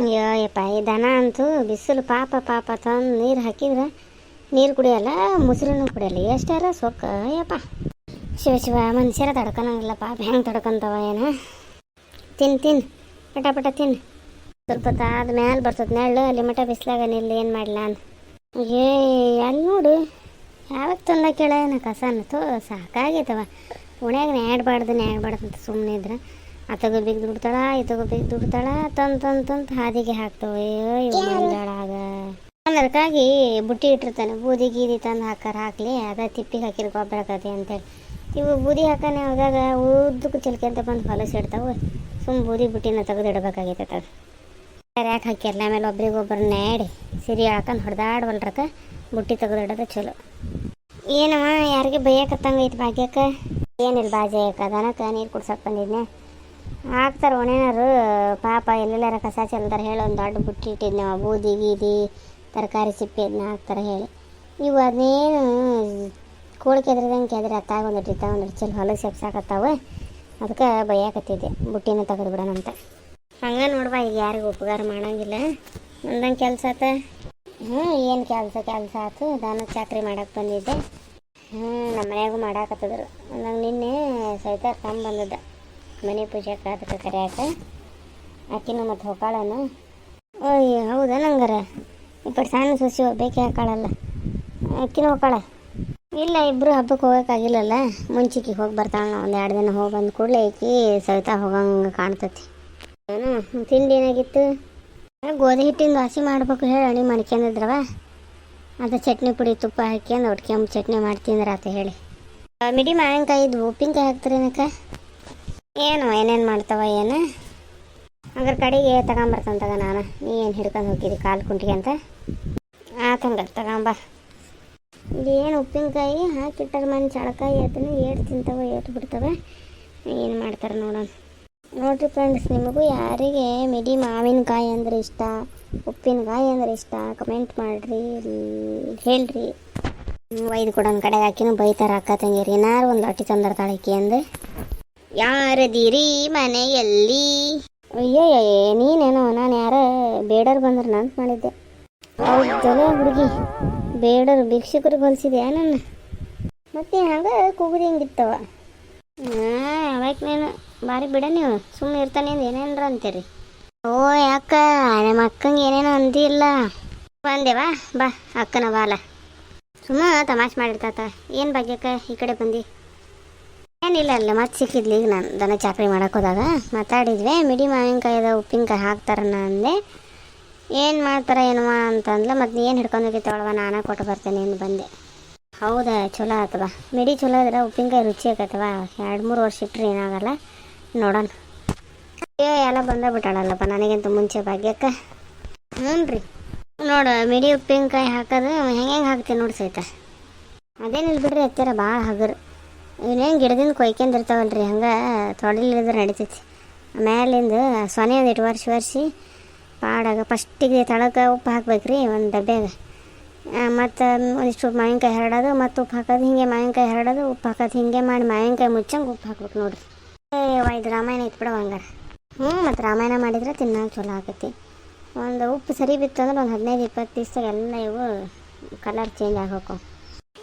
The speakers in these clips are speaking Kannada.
ಅಯ್ಯೋ ಯಪ್ಪ ಈ ದನ ಅಂತೂ ಬಿಸಿಲು ಪಾಪ ಪಾಪ ತಂದು ನೀರು ಹಾಕಿದ್ರೆ ನೀರು ಕುಡಿಯಲ್ಲ, ಮುಸ್ರಿನೂ ಕುಡಿಯಲ್ಲ, ಎಷ್ಟಾರ ಸೊಕ್ಕ ಅಯ್ಯಪ್ಪ. ಶಿವ ಶಿವ, ಮನುಷ್ಯರ ತಡ್ಕೊಳಂಗಿಲ್ಲ ಪಾಪ, ಹೆಂಗೆ ತಡ್ಕೊತಾವ ಏನು. ತಿನ್ನು ಪಟ ಪಟ ತಿನ್ನು. ಸ್ವಲ್ಪ ಹೊತ್ತು ಮ್ಯಾಲೆ ಬರ್ತದೆ ನೆರಳು, ಅಲ್ಲಿ ಮಠ ಬಿಸ್ಲಾಗ ನಿಲ್ಲಿ ಏನು ಮಾಡಲ ಅಂತ. ಏ ಅಲ್ಲಿ ನೋಡು, ಯಾವಾಗ ತಂದ ಕೇಳ ಕಸನ ತೋ ಸಾಕಾಗೈತವ. ಉಣ್ಯಾಗ ನ್ಯಾಡ್ಬಾರ್ದು ಅಂತ ಸುಮ್ಮನೆ ಇದ್ರೆ ಅತಗ ಬಿದ್ದು ಬಿಡ್ತಾಳ, ಇತಗ ಬಿದ್ದು ಬಿಡ್ತಾಳ, ತಂದು ಹಾದಿಗೆ ಹಾಕ್ತವೆ. ಇವು ಮಂಡಾಳಾಗ ಅದಕ್ಕಾಗಿ ಬುಟ್ಟಿ ಇಟ್ಟಿರ್ತಾನೆ, ಬೂದಿ ಗೀದಿ ತಂದು ಹಾಕಲಿ, ಅದ ತಿಪ್ಪಿಗೆ ಹಾಕಿರೋ ಗೊಬ್ಬರ ಆಕತಿ ಅಂತೇಳಿ. ಇವು ಬೂದಿ ಹಾಕಾನೆ ಆಗಾಗ ಉದ್ದಕ್ಕೂ ಚಿಲ್ಕೆ ಬಂದು ಹೊಲಸು ಇಡ್ತಾವೆ. ಬೂದಿ ಬುಟ್ಟಿನ ತೆಗೆದಿಡ್ಬೇಕಾಗೈತೆ ಅದು. ಯಾಕೆ ಹಾಕ್ಯಾರಲ್ಲ, ಆಮೇಲೆ ಒಬ್ರಿಗೊಬ್ಬರು ನ್ಯಾಡಿ ಸಿರಿ ಹಾಕೊಂಡು ಹೊಡೆದಾಡ್ವಲ್ರಕ್ಕ ಬುಟ್ಟಿ ತೆಗೆದಿಡೋದು ಚಲೋ. ಏನವ ಯಾರಿಗೆ ಬೈಯಕತ್ತಂಗೈತೆ ಭಾಗ್ಯಕ್ಕೆ? ಏನಿಲ್ಲ ಬಾಜಯ್ಯಕ್ಕ, ದನಕ್ಕೆ ನೀರು ಕುಡ್ಸಕ್ಕೆ ಬಂದಿದ್ನೆ. ಹಾಕ್ತಾರೆ ಒಣೇನಾರು ಪಾಪ, ಎಲ್ಲೆಲ್ಲಾರ ಕಸ ಚೆಲ್ತಾರೆ ಹೇಳಿ ಒಂದು ದೊಡ್ಡ ಬುಟ್ಟಿ ಇಟ್ಟಿದ್ದೆ ನಾವು, ಬೂದಿ ಗೀದಿ ತರಕಾರಿ ಸಿಪ್ಪೆ ಅದನ್ನ ಹಾಕ್ತಾರೆ ಹೇಳಿ. ಇವು ಅದನ್ನೇನು ಕೋಳಿ ಕೆದ್ರದಂಗೆ ಅತ್ತಾಗೊಂದಿಟ್ಟು ಚಲ್ ಹೊಲಕ್ಕೆ ಸೆಪ್ಸಾಕತ್ತಾವೆ. ಅದಕ್ಕೆ ಬೈಯಾಕತ್ತಿದ್ದೆ ಬುಟ್ಟಿನ ತೆಗೆದು ಬಿಡೋಣಂತ. ಹಂಗೆ ನೋಡ್ಬಾ, ಈಗ ಯಾರಿಗೂ ಉಪಕಾರ ಮಾಡೋಂಗಿಲ್ಲ, ಒಂದಂಗೆ ಕೆಲಸ ಆತ. ಏನು ಕೆಲಸ ಆಯ್ತು. ನಾನು ಚಾಕ್ರಿ ಮಾಡಕ್ಕೆ ಬಂದಿದ್ದೆ. ನಮ್ಮ ಮನ್ಯಾಗೂ ಮಾಡಾಕತ್ತಿದ್ರು. ನಂಗೆ ನಿನ್ನೆ ಸಹಿತ ಬಂದದ್ದ ಮನೆ ಪೂಜೆಗೆ, ಅದಕ್ಕೆ ಕರೆಯಾಕ ಆಕಿನೂ ಮತ್ತು ಹೋಗಾಳನು. ಓಯ್ ಹೌದಾ, ನಂಗಾರ ಇಪ್ಪತ್ತು ಸಣ್ಣ ಸೊಸಿ ಬೇಕೇ ಹಾಕಾಳಲ್ಲ, ಆಕಿನೂ ಹೋಗಾಳ. ಇಲ್ಲ, ಇಬ್ಬರು ಹಬ್ಬಕ್ಕೆ ಹೋಗೋಕ್ಕಾಗಿಲ್ಲಲ್ಲ, ಮುಂಚಿಕೆ ಹೋಗಿ ಬರ್ತಾಳೆ. ಒಂದು 2 ದಿನ ಹೋಗಿ ಬಂದು ಕೂಡಲೇ ಈಕಿ ಸವಿತಾ ಹೋಗಂಗೆ ಕಾಣ್ತತಿ. ಏನು ತಿಂಡಿ ಏನಾಗಿತ್ತು? ಗೋಧಿ ಹಿಟ್ಟಿಂದ ಹಸಿ ಮಾಡ್ಬೇಕು ಹೇಳಿ ಅಣಿ ಮಾಡ್ಕೊಂಡಿದ್ರವ, ಅದು ಚಟ್ನಿ ಪುಡಿ ತುಪ್ಪ ಹಾಕ್ಯಂದು ಒಟ್ಕೆಂಬ ಚಟ್ನಿ ಮಾಡ್ತಿಂದ್ರೆ ಆತ ಹೇಳಿ. ಮಿಡಿ ಮಾವಿನಕಾಯಿದು ಉಪ್ಪಿನಕಾಯಿ ಹಾಕ್ತಾರೆ ಏನಕ್ಕ? ಏನೇನು ಮಾಡ್ತಾವ ಏನು? ಹಂಗಾರೆ ಕಡೆಗೆ ತಗೊಂಬರ್ತಂತಗ ನಾನು. ನೀ ಏನು ಹಿಡ್ಕೊಂಡು ಹೋಗಿದ್ದಿ ಕಾಲು ಕುಂಟಿಗೆ ಅಂತ? ಆತಂಗ ತಗೊಂಬ. ಏನು ಉಪ್ಪಿನಕಾಯಿ ಹಾಕಿಟ್ಟಾರ ಮನೆ ಚಳಕಾಯಿ ಅದನ್ನು ಏಟು ತಿಂತಾವೆ ಏಟು ಬಿಡ್ತವೆ. ಏನು ಮಾಡ್ತಾರೆ ನೋಡೋಣ. ನೋಡಿರಿ ಫ್ರೆಂಡ್ಸ್, ನಿಮಗೂ ಯಾರಿಗೆ ಮಿಡಿ ಮಾವಿನಕಾಯಿ ಅಂದ್ರೆ ಇಷ್ಟ, ಉಪ್ಪಿನಕಾಯಿ ಅಂದ್ರೆ ಇಷ್ಟ, ಕಮೆಂಟ್ ಮಾಡಿರಿ, ಹೇಳ್ರಿ. ಒಯ್ದು ಕೊಡೋಣ ಕಡೆಗೆ ಹಾಕಿನೂ ಬೈತಾರೆ ಅಕ್ಕ ತಂಗಿರಿ. ಏನಾರು ಒಂದು ಹೊಟ್ಟಿ ತಂದಿರ್ತಾಳೆ ಆಕಿ ಅಂದೆ. ಯಾರದಿರಿ ಮನೆಯಲ್ಲಿ? ಅಯ್ಯೋ ನೀನೇನೋ, ನಾನು ಯಾರೋ ಬೇಡರು ಬಂದ್ರೆ ನಾನು ಮಾಡಿದ್ದೆ. ಹೌದಲ್ಲ ಹುಡುಗಿ, ಬೇಡರು ಭಿಕ್ಷುಕರಿಗೆ ಹೊಲಿಸಿದೆ ನನ್ನ. ಮತ್ತೆ ಹಂಗೆ ಕೂಗುದಿ ಹಿಂಗಿತ್ತವ. ಅವಾಗ ನೀನು ಭಾರಿ ಬಿಡ, ನೀವು ಸುಮ್ಮನೆ ಇರ್ತಾನೆ ಏನೇನ್ರ ಅಂತೀರಿ. ಓ ಯಾಕ ನಮ್ಮ ಅಕ್ಕಂಗೆ ಏನೇನೋ ಅಂದಿಲ್ಲ. ಬಂದೇವಾ ಬಾ ಅಕ್ಕನ ಬಾಲ, ಸುಮ್ಮ ತಮಾಷೆ ಮಾಡಿರ್ತಾತ. ಏನು ಭಾಗ್ಯಕ್ಕ ಈ ಕಡೆ ಬಂದು? ಏನಿಲ್ಲ ಅಲ್ಲ, ಮತ್ತೆ ಸಿಕ್ಕಿದ್ಲಿ ಈಗ ನಾನು ದನ ಚಾಕ್ರಿ ಮಾಡಕ್ಕೆ ಹೋದಾಗ ಮಾತಾಡಿದ್ವಿ. ಮಿಡಿ ಮಾವಿನಕಾಯಿದ ಉಪ್ಪಿನಕಾಯಿ ಹಾಕ್ತಾರನ್ನ ಅಂದೆ. ಏನು ಮಾಡ್ತಾರ ಏನವ ಅಂತಂದ್ಲ. ಮತ್ತು ಏನು ಹಿಡ್ಕೊಂಡು ಹೋಗಿತ್ತವಳವ, ನಾನೇ ಕೊಟ್ಟು ಬರ್ತೇನೆ ಎಂದು ಬಂದೆ. ಹೌದಾ, ಚಲೋ ಆತವ ಮಿಡಿ, ಚಲೋ ಇದ್ರೆ ಉಪ್ಪಿನಕಾಯಿ ರುಚಿ ಆಕತ್ತವ. 2-3 ವರ್ಷ ಇಟ್ಟರೆ ಏನಾಗಲ್ಲ, ನೋಡೋಣ. ಎಲ್ಲ ಬಿಟ್ಟಾಳಲ್ಲಪ್ಪ ನನಗಿಂತ ಮುಂಚೆ ಭಾಗ್ಯಕ್ಕ. ಹ್ಞೂ ರೀ, ನೋಡು ಮಿಡಿ ಉಪ್ಪಿನಕಾಯಿ ಹಾಕೋದು ಹೆಂಗೆ ಹಾಕ್ತೀನಿ ನೋಡಿ ಸಹಿತ. ಅದೇನಿಲ್ಲ ಬಿಡ್ರಿ, ಹತ್ತಿರ ಭಾಳ ಹಗರು. ಇವನೇನು ಗಿಡದಿಂದ ಕೊಯ್ಕೊಂಡಿರ್ತಾವಲ್ರಿ, ಹಂಗೆ ತೊಡಲಿದ್ರೆ ನಡಿತೈತಿ. ಮೇಲಿಂದ ಸೊನೆ ಒಂದು ವರ್ಷಿ ಪಾಡಾಗ ಫಸ್ಟಿಗೆ ತಳಕ್ಕೆ ಉಪ್ಪು ಹಾಕ್ಬೇಕ್ರಿ ಒಂದು ಡಬ್ಬ್ಯಾಗ. ಮತ್ತು ಒಂದಿಷ್ಟು ಮಾವಿನಕಾಯಿ ಹರಡೋದು, ಮತ್ತು ಉಪ್ಪು ಹಾಕೋದು, ಹಿಂಗೆ ಮಾವಿನಕಾಯಿ ಹರಡೋದು, ಉಪ್ಪು ಹಾಕೋದು, ಹಿಂಗೆ ಮಾಡಿ ಮಾವಿನಕಾಯಿ ಮುಚ್ಚಂಗೆ ಉಪ್ಪು ಹಾಕ್ಬೇಕು ನೋಡಿರಿ. ಇದು ರಾಮಾಯಣ ಐತೆ ಬಿಡೋ ಹಂಗಾರೆ. ಮತ್ತು ರಾಮಾಯಣ ಮಾಡಿದ್ರೆ ತಿನ್ನೋಕೆ ಚಲೋ ಆಕೈತಿ. ಒಂದು ಉಪ್ಪು ಸರಿ ಬಿತ್ತು ಅಂದ್ರೆ ಒಂದು 15-20 ದಿವ್ಸದಾಗ ಎಲ್ಲ ಇವು ಕಲರ್ ಚೇಂಜ್ ಆಗಬೇಕು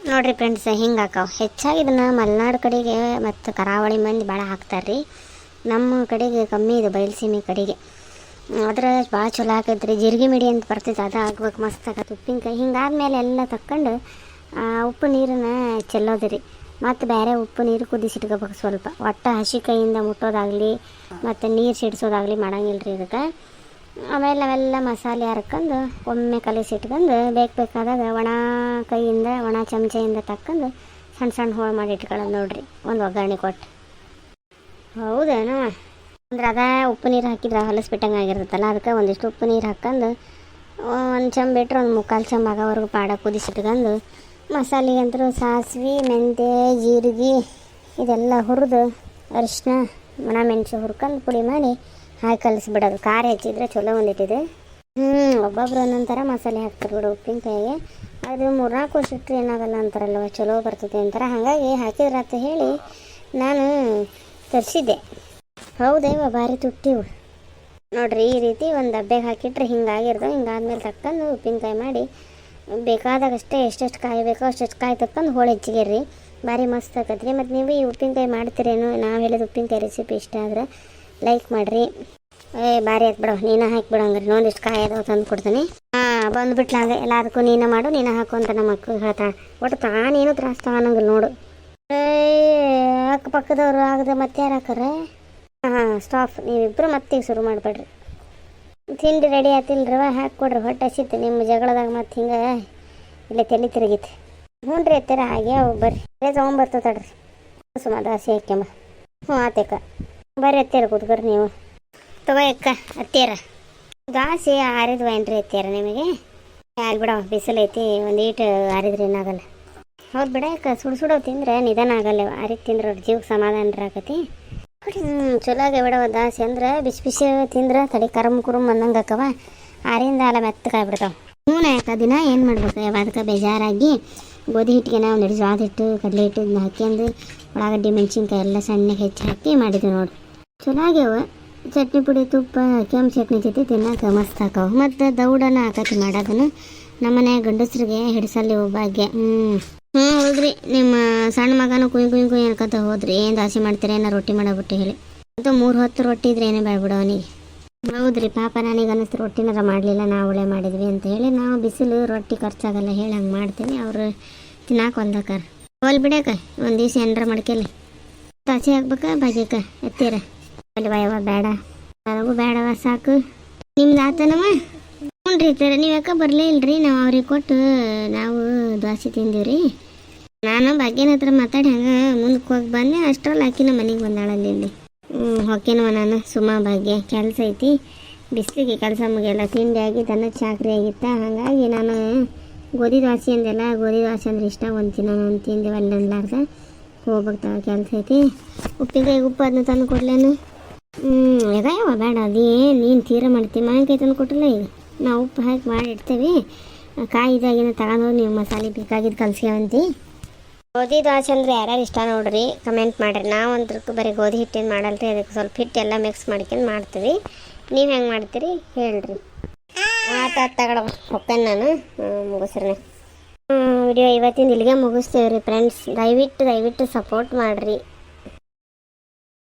ನೋಡಿರಿ ಫ್ರೆಂಡ್ಸ್. ಹಿಂಗೆ ಹಾಕಾವು ಹೆಚ್ಚಾಗಿ ಇದನ್ನು ಮಲೆನಾಡು ಕಡೆಗೆ ಮತ್ತು ಕರಾವಳಿ ಮಂದಿ ಭಾಳ ಹಾಕ್ತಾರೆ ರೀ. ನಮ್ಮ ಕಡೆಗೆ ಕಮ್ಮಿ ಇದೆ, ಬಯಲುಸೀಮೆ ಕಡೆಗೆ. ಅದ್ರ ಭಾಳ ಚಲೋ ಆಕೈತೆ ರೀ. ಜೀರಿಗೆ ಮಿಡಿ ಅಂತ ಬರ್ತೈತೆ, ಅದು ಹಾಕ್ಬೇಕು, ಮಸ್ತ್ ಆಗತ್ತೆ ಉಪ್ಪಿನಕಾಯಿ. ಹಿಂಗಾದ್ಮೇಲೆ ಎಲ್ಲ ತಕ್ಕೊಂಡು ಉಪ್ಪು ನೀರನ್ನು ಚೆಲ್ಲೋದು ರೀ. ಮತ್ತು ಬೇರೆ ಉಪ್ಪು ನೀರು ಕುದಿಸಿಟ್ಕೋಬೇಕು ಸ್ವಲ್ಪ. ಒಟ್ಟು ಹಸಿ ಕೈಯಿಂದ ಮುಟ್ಟೋದಾಗಲಿ ಮತ್ತು ನೀರು ಸಿಡಿಸೋದಾಗಲಿ ಮಾಡಂಗಿಲ್ಲ ರೀ ಇದಕ್ಕೆ. ಆಮೇಲೆ ನಾವೆಲ್ಲ ಮಸಾಲೆ ಹರ್ಕೊಂಡು ಒಮ್ಮೆ ಕಲಿಸಿಟ್ಕೊಂಡು ಬೇಕಾದಾಗ ಒಣ ಕೈಯಿಂದ ಒಣ ಚಮಚೆಯಿಂದ ತಕ್ಕೊಂಡು ಸಣ್ಣ ಸಣ್ಣ ಹೋಳು ಮಾಡಿ ಇಟ್ಕೊಳ್ಳೋದು ನೋಡಿರಿ, ಒಂದು ಒಗ್ಗರಣೆ ಕೊಟ್ಟು. ಹೌದೇನೋ ಅಂದ್ರೆ ಅದ ಉಪ್ಪು ನೀರು ಹಾಕಿದ್ರೆ ಹೊಲಸ್ಬಿಟ್ಟಂಗೆ ಆಗಿರ್ತೈತಲ್ಲ, ಅದಕ್ಕೆ ಒಂದಿಷ್ಟು ಉಪ್ಪು ನೀರು ಹಾಕ್ಕೊಂಡು ಒಂದು ಚಂಬ ಬಿಟ್ರೆ ಒಂದು 3/4 ಚಂಬ ಆಗೋವರೆಗೂ ಪಾಡ ಕುದಿಸಿಟ್ಕೊಂಡು ಮಸಾಲೆ ಅಂತೂ ಸಾಸಿವೆ, ಮೆಂತ್ಯ, ಜೀರಿಗೆ ಇದೆಲ್ಲ ಹುರಿದು ಅರಿಶಿನ, ಒಣ ಮೆಣಸು ಹುರ್ಕೊಂಡು ಪುಡಿ ಮಾಡಿ ಹಾಕಿ ಕಲಿಸ್ಬಿಡೋದು. ಖಾರ ಹೆಚ್ಚಿದ್ರೆ ಚಲೋ ಒಂದಿಟ್ಟಿದೆ. ಒಬ್ಬೊಬ್ರು ಒಂದೊಂದು ಥರ ಮಸಾಲೆ ಹಾಕ್ತಾರೆ ಬಿಡು ಉಪ್ಪಿನಕಾಯಿಗೆ. ಅದು 3-4 ವರ್ಷ ಇಟ್ಟರೆ ಏನಾಗಲ್ಲ ಅಂತಾರಲ್ವ, ಚಲೋ ಬರ್ತೈತೆ ಅಂತಾರೆ. ಹಾಗಾಗಿ ಹಾಕಿದ್ರೆ ಅಂತ ಹೇಳಿ ನಾನು ತರಿಸಿದ್ದೆ. ಹೌದೇವ ಭಾರಿ ತುಟ್ಟಿವು. ನೋಡಿರಿ ಈ ರೀತಿ ಒಂದು ಡಬ್ಬೆಗೆ ಹಾಕಿಟ್ರೆ ಹಿಂಗಾಗಿರ್ತಾವೆ. ಹಿಂಗಾದ್ಮೇಲೆ ತಕ್ಕಂದು ಉಪ್ಪಿನಕಾಯಿ ಮಾಡಿ ಬೇಕಾದಾಗಷ್ಟೇ ಎಷ್ಟೆಷ್ಟು ಕಾಯಿ ಬೇಕೋ ಅಷ್ಟೆಷ್ಟು ಕಾಯಿ ತಕ್ಕಂದು ಹೋಳು ಹೆಚ್ಚಿಗೆರಿ ಭಾರಿ ಮಸ್ತ್ ಆಕತ್ರಿ. ಮತ್ತು ನೀವು ಈ ಉಪ್ಪಿನಕಾಯಿ ಮಾಡ್ತೀರೇನು? ನಾವು ಹೇಳಿದ ಉಪ್ಪಿನಕಾಯಿ ರೆಸಿಪಿ ಇಷ್ಟ ಆದ್ರೆ ಲೈಕ್ ಮಾಡಿರಿ. ಭಾರಿ ಆಯ್ತು ಬಿಡೋ, ನೀನು ಹಾಕಿಬಿಡು ಹಂಗಾರೆ. ಇನ್ನೊಂದಿಷ್ಟು ಕಾಯಿ ಅದಾವ ತಂದು ಕೊಡ್ತೀನಿ. ಬಂದುಬಿಟ್ಲಾಗ ಎಲ್ಲದಕ್ಕೂ ನೀನು ಮಾಡು, ನೀನು ಹಾಕು ಅಂತ ನಮ್ಮ ಮಕ್ಕಳು ಹೇಳ್ತಾಳೆ. ಒಟ್ಟು ತಾನೇನು ತ್ರಾಸ ತಗೊಳಂಗಿಲ್ಲ ನೋಡು. ಅಕ್ಕಪಕ್ಕದವ್ರು ಆಗದೆ ಮತ್ತೆ ಯಾರು ಹಾಕಾರೆ? ಸ್ಟಾಫ್ ನೀವಿಬ್ಬರು ಮತ್ತೆ ಶುರು ಮಾಡಿಬಿಡ್ರಿ. ತಿಂಡಿ ರೆಡಿ ಆತಿಲ್ರವ, ಹಾಕಿಕೊಡ್ರಿ. ಹೊಟ್ಟೆ ಹಸಿತ್ತು ನಿಮ್ಮ ಜಗಳದಾಗ ಮತ್ತೆ ಹಿಂಗೆ ಇಲ್ಲೇ ತಲೆ ತಿರುಗಿತ್ತು. ಹ್ಞೂ ರೀ ಎತ್ತರ ಆಗ್ಯಾವ, ಬರ್ರಿ ತೊಗೊಂಬರ್ತದೆ ತಡ್ರಿ. ಸುಮ್ಮ ದಾಸಿ ಹಾಕ್ಯಂಬ. ಆತಕ್ಕ ಬರ್ರಿ ಎತ್ತೀರ ಕೂತ್ಕೊರಿ ನೀವು. ತಗೋ ಅಕ್ಕ ಹತ್ತೀರ ದಾಸಿ ಆರಿದ್ವ ಏನ್ರಿ ಎತ್ತೀರ ನಿಮಗೆ? ಅಲ್ಲಿ ಬಿಡವ ಬಿಸಿಲು ಐತಿ, ಒಂದು ಈಟು ಆರಿದ್ರೆ ಏನಾಗಲ್ಲ. ಹೌದು ಬಿಡ ಅಕ್ಕ, ಸುಡು ತಿಂದ್ರೆ ನಿಧಾನ ಆಗಲ್ಲ. ಆರಿದ್ ತಿಂದ್ರೆ ಅವ್ರ ಜೀವಕ್ಕೆ ಸಮಾಧಾನ ಆಕತಿ. ಚಲೋ ಆಗ ಬಿಡವ ದಾಸಿ ಅಂದ್ರೆ ಬಿಸಿ ಬಿಸಿ ತಿಂದ್ರೆ ತಲೆ ಕುರುಮ್ ಅಂದಂಗೆ ಅಕ್ಕವ. ಆರಿಂದ ಅಲ್ಲ ಮೆತ್ತಗಾಗ್ಬಿಡ್ತಾವ. ಹ್ಞೂ ಯಾಕೆ ದಿನ ಏನು ಮಾಡ್ಬೇಕು? ಅದಕ್ಕೆ ಬೇಜಾರಾಗಿ ಗೋಧಿ ಹಿಟ್ಟಿಗೆ ನಾವು ಒಂದೆರಡು ಜೋಳದ ಹಿಟ್ಟು ಕಡಲೆ ಹಿಟ್ಟು ಹಾಕ್ಯಂದು ಉಳ್ಳಾಗಡ್ಡಿ ಮೆಣಸಿನ್ಕಾಯಿ ಎಲ್ಲ ಸಣ್ಣಗೆ ಹೆಚ್ಚಿ ಹಾಕಿ ಮಾಡಿದ್ವಿ ನೋಡಿ. ಚಲೋ ಆಗ್ಯಾವ. ಚಟ್ನಿ ಪುಡಿ ತುಪ್ಪ ಕೆಂಪು ಚಟ್ನಿ ಜೊತೆ ತಿನ್ನಕ್ಕೆ ಮಸ್ತ್ ಹಾಕವು. ಮತ್ತು ದೌಡನ ಹಾಕತಿ ಮಾಡೋದನ್ನು ನಮ್ಮ ಮನ್ಯಾಗ ಗಂಡಸ್ರಿಗೆ ಹಿಡಿಸಲ್ಲಿ ಭಾಗ್ಯ. ಹೌದ್ರಿ, ನಿಮ್ಮ ಸಣ್ಣ ಮಗನೂ ಕುಯ್ ಅನ್ಕತ್ತ ಹೋದ್ರಿ. ಏನು ದಾಸಿ ಮಾಡ್ತೀರ ಏನೋ ರೊಟ್ಟಿ ಮಾಡಬಿಟ್ಟು ಹೇಳಿ. ಅದು 3 ಹೊತ್ತು ರೊಟ್ಟಿ ಇದ್ರೆ ಏನೇ ಬೇಡ ಬಿಡೋ ಅವನಿಗೆ. ಹೌದ್ರಿ ಪಾಪ, ನನಗೆ ಅನ್ನಿಸ್ತು ರೊಟ್ಟಿನಾರ ಮಾಡಲಿಲ್ಲ, ನಾವು ಒಳ್ಳೆ ಮಾಡಿದ್ವಿ ಅಂತ ಹೇಳಿ. ನಾವು ಬಿಸಿಲು ರೊಟ್ಟಿ ಖರ್ಚಾಗಲ್ಲ ಹೇಳಿ ಹಂಗೆ ಮಾಡ್ತೀನಿ. ಅವರು ತಿನ್ನಾಕ ಹೊಲ್ದಾಕಾರ ಹೋಲ್ ಬಿಡಾಕ ಒಂದು ದಿವ್ಸ ಏನಾರ ಮಾಡ್ಕೆಲ್ಲಿ ದಾಸಿ ಹಾಕ್ಬೇಕಾ ಭಾಗ್ಯಕ್ಕ ಎತ್ತೀರ ಅಲ್ಲಿ ವಯವ ಬೇಡ, ನನಗೂ ಬೇಡವ ಸಾಕು. ನಿಮ್ದು ಆತನವ? ಹ್ಞೂ ರೀ ತರ ನೀವು ಯಾಕೆ ಬರಲೇ ಇಲ್ರಿ? ನಾವು ಅವ್ರಿಗೆ ಕೊಟ್ಟು ನಾವು ದ್ವಾಸೆ ತಿಂದೀವಿ. ನಾನು ಭಾಗ್ಯನ ಹತ್ರ ಮಾತಾಡಿ ಹಂಗೆ ಮುಂದಕ್ಕೆ ಹೋಗಿ ಬಂದೆ. ಅಷ್ಟರಲ್ಲಿ ಆಕಿನ ಮನೆಗೆ ಬಂದಾಳಲ್ಲಿ ಇಲ್ಲಿ. ಹೊಕ್ಕೇನವ ನಾನು ಸುಮ್ಮ ಭಾಗ್ಯ ಕೆಲಸ ಐತಿ, ಬಿಸಿಲಿಗೆ ಕೆಲಸ ಮುಗಿಯಲ್ಲ. ತಿಂಡಿ ಆಗಿ ದನ ಚಾಕ್ರಿ ಆಗಿತ್ತ. ಹಾಗಾಗಿ ನಾನು ಗೋಧಿ ದೋಸೆ ಅಂದೆಲ್ಲ, ಗೋಧಿ ದೋಸೆ ಅಂದ್ರೆ ಇಷ್ಟ. ಒಂದು ತಿಂದೆ ಅಲ್ಲಂದ್ಲಾರ್ದ ಹೋಗ್ಬೇಕಾಗ ಕೆಲಸ ಐತಿ. ಉಪ್ಪಿನಕಾಯಿ ಉಪ್ಪು ಅದನ್ನ ತಂದು ಕೊಡ್ಲೇನು? ಈಗ ಯಾವ ಬೇಡ, ಅದೇ ನೀನು ತೀರ ಮಾಡ್ತೀವಿ. ಮಾವಿನಕಾಯಿ ತಂದು ಕೊಟ್ಟಿಲ್ಲ, ಈಗ ನಾವು ಉಪ್ಪು ಹಾಕಿ ಮಾಡಿ ಇಡ್ತೇವೆ. ಕಾಯಿ ಇದಾಗಿನ ತಗೊಂಡು ನೀವು ಮಸಾಲೆ ಬೇಕಾಗಿದ್ದು ಕಲ್ಸ್ಕೊಂತಿ. ಗೋಧಿ ದೋಸೆ ಅಂದ್ರೆ ಯಾರ್ಯಾರು ಇಷ್ಟ ನೋಡ್ರಿ ಕಮೆಂಟ್ ಮಾಡಿರಿ. ನಾವು ಒಂದ್ರಕ್ಕೆ ಬರೀ ಗೋಧಿ ಹಿಟ್ಟಿನ ಮಾಡಲ್ರಿ, ಅದಕ್ಕೆ ಸ್ವಲ್ಪ ಹಿಟ್ಟೆಲ್ಲ ಮಿಕ್ಸ್ ಮಾಡ್ಕೊಂಡು ಮಾಡ್ತೀವಿ. ನೀವು ಹೆಂಗೆ ಮಾಡ್ತೀರಿ ಹೇಳ್ರಿ. ತಗೊಳ ಹೊಕ್ಕನ್ ನಾನು ಮುಗಿಸ್ರಿ. ವಿಡಿಯೋ ಇವತ್ತಿಂದ ಇಲ್ಲಿಗೆ ಮುಗಿಸ್ತೇವೆ ರೀ ಫ್ರೆಂಡ್ಸ್. ದಯವಿಟ್ಟು ಸಪೋರ್ಟ್ ಮಾಡಿರಿ.